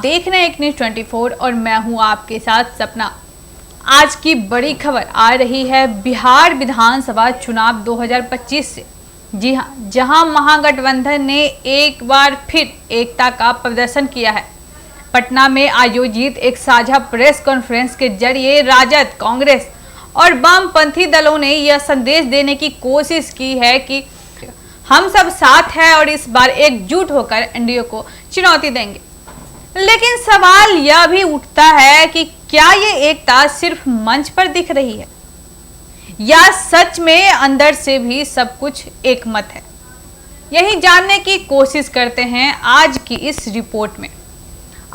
देख रहे हैं एक न्यूज़ 24 और मैं हूं आपके साथ सपना। आज की बड़ी खबर आ रही है बिहार विधानसभा चुनाव 2025 से। जी हां, जहां महागठबंधन ने एक बार फिर एकता का प्रदर्शन किया है। पटना में आयोजित एक साझा प्रेस कॉन्फ्रेंस के जरिए राजद, कांग्रेस और वामपंथी दलों ने यह संदेश देने की कोशिश की है कि हम सब साथ हैं और इस बार एकजुट होकर एनडीए को चुनौती देंगे। लेकिन सवाल यह भी उठता है कि क्या ये एकता सिर्फ मंच पर दिख रही है या सच में अंदर से भी सब कुछ एक मत है। यही जानने की कोशिश करते हैं आज की इस रिपोर्ट में।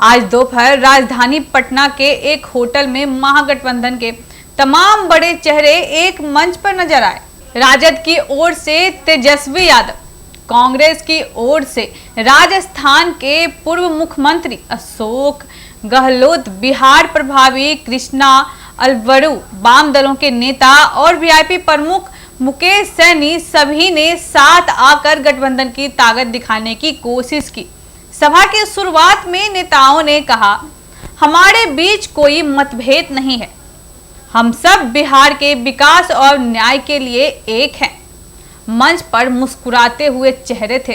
आज दोपहर राजधानी पटना के एक होटल में महागठबंधन के तमाम बड़े चेहरे एक मंच पर नजर आए। राजद की ओर से तेजस्वी यादव, कांग्रेस की ओर से राजस्थान के पूर्व मुख्यमंत्री अशोक गहलोत, बिहार प्रभारी कृष्णा अलवरू, वाम दलों के नेता और वीआईपी प्रमुख मुकेश सैनी सभी ने साथ आकर गठबंधन की ताकत दिखाने की कोशिश की। सभा की शुरुआत में नेताओं ने कहा, हमारे बीच कोई मतभेद नहीं है, हम सब बिहार के विकास और न्याय के लिए एक हैं। मंच पर मुस्कुराते हुए चेहरे थे,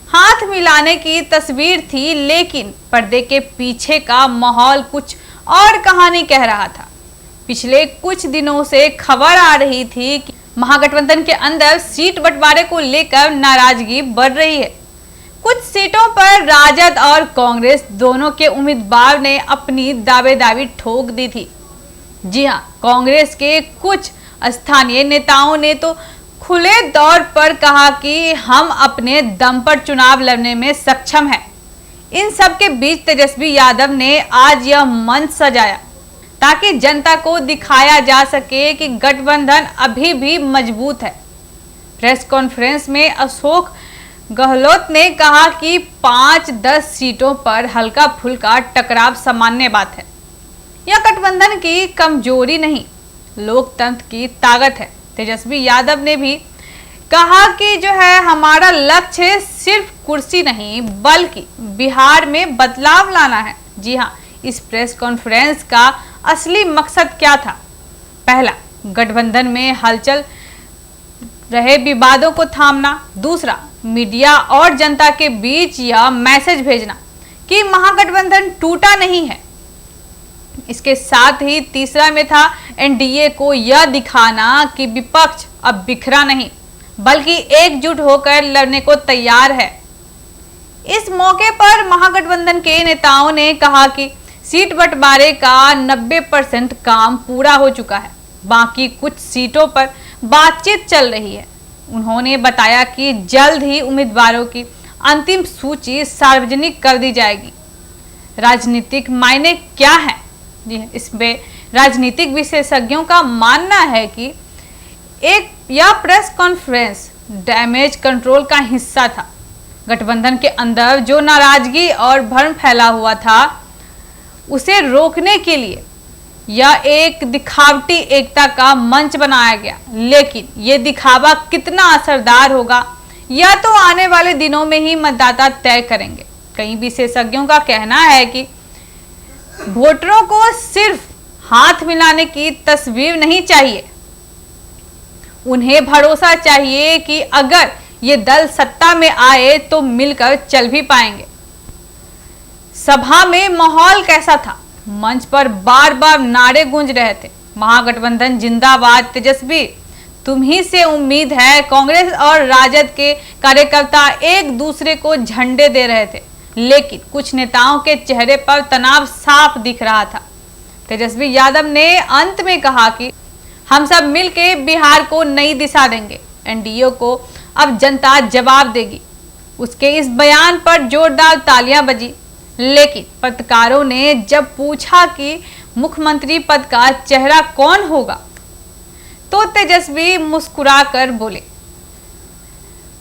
हाथ मिलाने की तस्वीर थी, लेकिन पर्दे के पीछे का माहौल कुछ और कहानी कह रहा था। पिछले कुछ दिनों से खबर आ रही थी कि महागठबंधन के अंदर सीट बंटवारे को लेकर नाराजगी बढ़ रही है। कुछ सीटों पर राजद और कांग्रेस दोनों के उम्मीदवार ने अपनी दावेदारी ठोक दी थी। जी हां, कांग्रेस के कुछ स्थानीय नेताओं ने तो खुले तौर पर कहा कि हम अपने दम पर चुनाव लड़ने में सक्षम हैं। इन सब के बीच तेजस्वी यादव ने आज यह मंच सजाया ताकि जनता को दिखाया जा सके कि गठबंधन अभी भी मजबूत है। प्रेस कॉन्फ्रेंस में अशोक गहलोत ने कहा कि 5-10 सीटों पर हल्का फुल्का टकराव सामान्य बात है। यह गठबंधन की कमजोरी नहीं, लोकतंत्र की ताकत है। तेजस्वी यादव ने भी कहा कि जो है हमारा लक्ष्य सिर्फ कुर्सी नहीं बल्कि बिहार में बदलाव लाना है। जी हां, इस प्रेस कॉन्फ्रेंस का असली मकसद क्या था? पहला, गठबंधन में हलचल रहे विवादों को थामना। दूसरा, मीडिया और जनता के बीच यह मैसेज भेजना कि महागठबंधन टूटा नहीं है। इसके साथ ही तीसरा में था एनडीए को यह दिखाना कि विपक्ष अब बिखरा नहीं बल्कि एकजुट होकर लड़ने को तैयार है। इस मौके पर महागठबंधन के नेताओं ने कहा कि सीट बंटवारे का 90% काम पूरा हो चुका है, बाकी कुछ सीटों पर बातचीत चल रही है। उन्होंने बताया कि जल्द ही उम्मीदवारों की अंतिम सूची सार्वजनिक कर दी जाएगी। राजनीतिक मायने क्या है? जी, इसमें राजनीतिक विशेषज्ञों का मानना है कि यह प्रेस कॉन्फ्रेंस डैमेज कंट्रोल का हिस्सा था। गठबंधन के अंदर जो नाराजगी और भ्रम फैला हुआ था उसे रोकने के लिए यह एक दिखावटी एकता का मंच बनाया गया। लेकिन यह दिखावा कितना असरदार होगा यह तो आने वाले दिनों में ही मतदाता तय करेंगे। कई विशेषज्ञों का कहना है कि वोटरों को सिर्फ हाथ मिलाने की तस्वीर नहीं चाहिए, उन्हें भरोसा चाहिए कि अगर ये दल सत्ता में आए तो मिलकर चल भी पाएंगे। सभा में माहौल कैसा था? मंच पर बार बार नारे गूंज रहे थे, महागठबंधन जिंदाबाद, तेजस्वी तुम ही से उम्मीद है। कांग्रेस और राजद के कार्यकर्ता एक दूसरे को झंडे दे रहे थे, लेकिन कुछ नेताओं के चेहरे पर तनाव साफ दिख रहा था। तेजस्वी यादव ने अंत में कहा कि हम सब मिलकर बिहार को नई दिशा देंगे, एनडीए को अब जनता जवाब देगी। उसके इस बयान पर जोरदार तालियां बजी। लेकिन पत्रकारों ने जब पूछा कि मुख्यमंत्री पद का चेहरा कौन होगा तो तेजस्वी मुस्कुराकर बोले,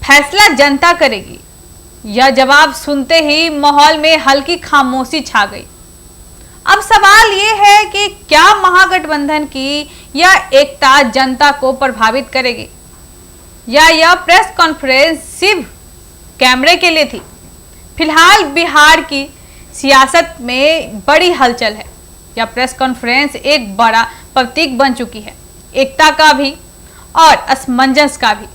फैसला जनता करेगी। यह जवाब सुनते ही माहौल में हल्की खामोशी छा गई। अब सवाल यह है कि क्या महागठबंधन की यह एकता जनता को प्रभावित करेगी या यह प्रेस कॉन्फ्रेंस सिर्फ कैमरे के लिए थी? फिलहाल बिहार की सियासत में बड़ी हलचल है। यह प्रेस कॉन्फ्रेंस एक बड़ा प्रतीक बन चुकी है, एकता का भी और असमंजस का भी।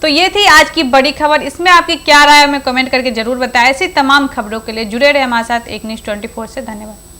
तो ये थी आज की बड़ी खबर। इसमें आपकी क्या राय है हमें कमेंट करके जरूर बताएं। ऐसी तमाम खबरों के लिए जुड़े रहे हमारे साथ एक न्यूज़ 24 से। धन्यवाद।